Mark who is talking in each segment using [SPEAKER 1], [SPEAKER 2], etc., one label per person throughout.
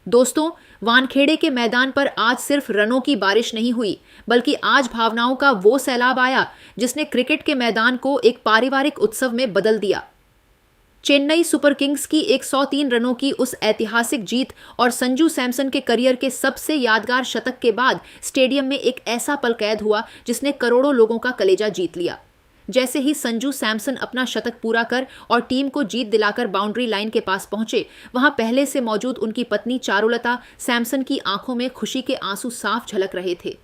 [SPEAKER 1] दोस्तों, वानखेड़े के मैदान पर आज सिर्फ रनों की बारिश नहीं हुई, बल्कि आज भावनाओं का वो सैलाब आया जिसने क्रिकेट के मैदान को एक पारिवारिक उत्सव में बदल दिया। चेन्नई सुपर किंग्स की 103 रनों की उस ऐतिहासिक जीत और संजू सैमसन के करियर के सबसे यादगार शतक के बाद स्टेडियम में एक ऐसा पल कैद हुआ जिसने करोड़ों लोगों का कलेजा जीत लिया। जैसे ही संजू सैमसन अपना शतक पूरा कर और टीम को जीत दिलाकर बाउंड्री लाइन के पास पहुंचे, वहां पहले से मौजूद उनकी पत्नी चारुलता सैमसन की आंखों में खुशी के आंसू साफ झलक रहे थे।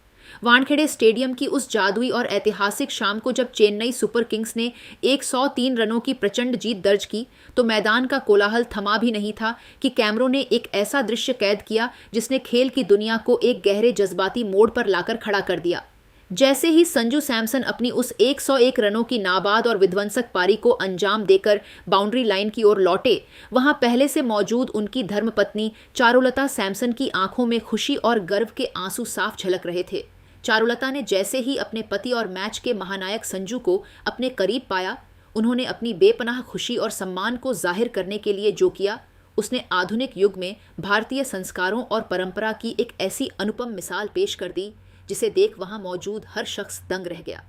[SPEAKER 1] वानखेड़े स्टेडियम की उस जादुई और ऐतिहासिक शाम को जब चेन्नई सुपर किंग्स ने 103 रनों की प्रचंड जीत दर्ज की, तो मैदान का कोलाहल थमा भी नहीं था कि कैमरों ने एक ऐसा दृश्य कैद किया जिसने खेल की दुनिया को एक गहरे जज्बाती मोड़ पर लाकर खड़ा कर दिया। जैसे ही संजू सैमसन अपनी उस 101 रनों की नाबाद और विध्वंसक पारी को अंजाम देकर बाउंड्री लाइन की ओर लौटे, वहां पहले से मौजूद उनकी धर्मपत्नी चारुलता सैमसन की आंखों में खुशी और गर्व के आंसू साफ झलक रहे थे। चारुलता ने जैसे ही अपने पति और मैच के महानायक संजू को अपने करीब पाया, उन्होंने अपनी बेपनाह खुशी और सम्मान को जाहिर करने के लिए जो किया, उसने आधुनिक युग में भारतीय संस्कारों और परंपरा की एक ऐसी अनुपम मिसाल पेश कर दी जिसे देख वहां मौजूद हर शख्स दंग रह गया।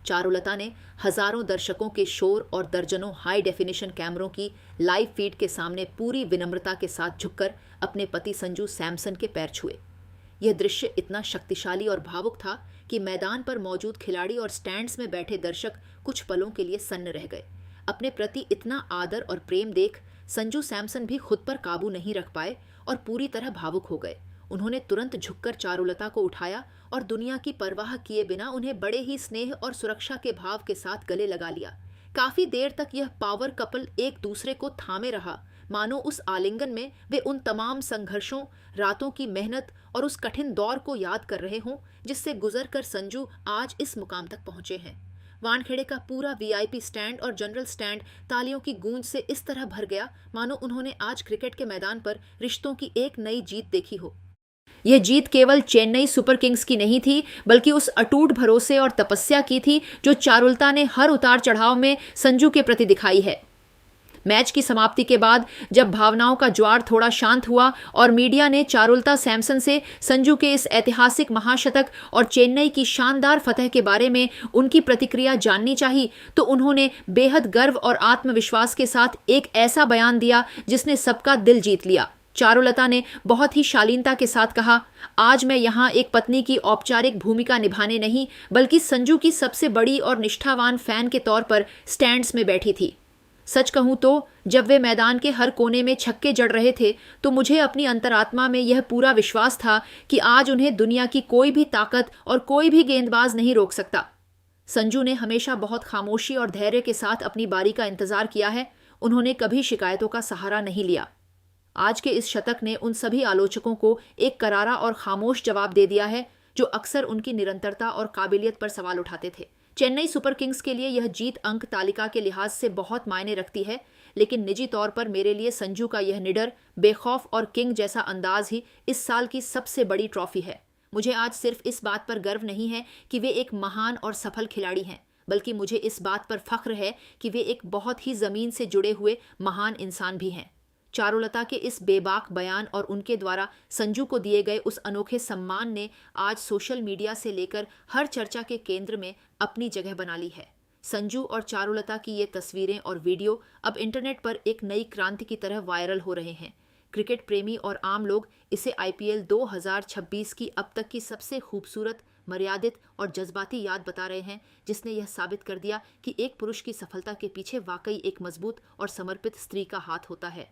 [SPEAKER 1] चारुलता ने हजारों दर्शकों के शोर और दर्जनों हाई डेफिनेशन कैमरों की लाइव फीड के सामने पूरी विनम्रता के साथ झुककर अपने पति संजू सैमसन के पैर छुए। यह दृश्य इतना शक्तिशाली और भावुक था कि मैदान पर मौजूद खिलाड़ी और स्टैंड्स में बैठे दर्शक कुछ पलों के लिए सन्न रह गए। अपने प्रति इतना आदर और प्रेम देख संजू सैमसन भी खुद पर काबू नहीं रख पाए और पूरी तरह भावुक हो गए। उन्होंने तुरंत झुककर चारुलता को उठाया और दुनिया की परवाह किए बिना उन्हें बड़े ही स्नेह और सुरक्षा के भाव के साथ गले लगा लिया। काफी देर तक यह पावर कपल एक दूसरे को थामे रहा, मानो उस आलिंगन में वे उन तमाम संघर्षों, रातों की मेहनत और उस कठिन दौर को याद कर रहे हों जिससे गुजर कर संजू आज इस मुकाम तक पहुंचे हैं। वानखेड़े का पूरा वीआईपी स्टैंड और जनरल स्टैंड तालियों की गूंज से इस तरह भर गया मानो उन्होंने आज क्रिकेट के मैदान पर रिश्तों की एक नई जीत देखी हो। यह जीत केवल चेन्नई सुपर किंग्स की नहीं थी, बल्कि उस अटूट भरोसे और तपस्या की थी जो चारुलता ने हर उतार चढ़ाव में संजू के प्रति दिखाई है। मैच की समाप्ति के बाद जब भावनाओं का ज्वार थोड़ा शांत हुआ और मीडिया ने चारुलता सैमसन से संजू के इस ऐतिहासिक महाशतक और चेन्नई की शानदार फतह के बारे में उनकी प्रतिक्रिया जाननी चाही, तो उन्होंने बेहद गर्व और आत्मविश्वास के साथ एक ऐसा बयान दिया जिसने सबका दिल जीत लिया। चारुलता ने बहुत ही शालीनता के साथ कहा, आज मैं यहाँ एक पत्नी की औपचारिक भूमिका निभाने नहीं, बल्कि संजू की सबसे बड़ी और निष्ठावान फैन के तौर पर स्टैंड्स में बैठी थी। सच कहूं तो जब वे मैदान के हर कोने में छक्के जड़ रहे थे, तो मुझे अपनी अंतरात्मा में यह पूरा विश्वास था कि आज उन्हें दुनिया की कोई भी ताकत और कोई भी गेंदबाज नहीं रोक सकता। संजू ने हमेशा बहुत खामोशी और धैर्य के साथ अपनी बारी का इंतजार किया है। उन्होंने कभी शिकायतों का सहारा नहीं लिया। आज के इस शतक ने उन सभी आलोचकों को एक करारा और खामोश जवाब दे दिया है जो अक्सर उनकी निरंतरता और काबिलियत पर सवाल उठाते थे। चेन्नई सुपर किंग्स के लिए यह जीत अंक तालिका के लिहाज से बहुत मायने रखती है, लेकिन निजी तौर पर मेरे लिए संजू का यह निडर, बेखौफ और किंग जैसा अंदाज ही इस साल की सबसे बड़ी ट्रॉफी है। मुझे आज सिर्फ इस बात पर गर्व नहीं है कि वे एक महान और सफल खिलाड़ी हैं, बल्कि मुझे इस बात पर फख्र है कि वे एक बहुत ही जमीन से जुड़े हुए महान इंसान भी हैं। चारुलता के इस बेबाक बयान और उनके द्वारा संजू को दिए गए उस अनोखे सम्मान ने आज सोशल मीडिया से लेकर हर चर्चा के केंद्र में अपनी जगह बना ली है। संजू और चारुलता की ये तस्वीरें और वीडियो अब इंटरनेट पर एक नई क्रांति की तरह वायरल हो रहे हैं। क्रिकेट प्रेमी और आम लोग इसे आईपीएल 2026 की अब तक की सबसे खूबसूरत, मर्यादित और जज्बाती याद बता रहे हैं, जिसने यह साबित कर दिया कि एक पुरुष की सफलता के पीछे वाकई एक मजबूत और समर्पित स्त्री का हाथ होता है।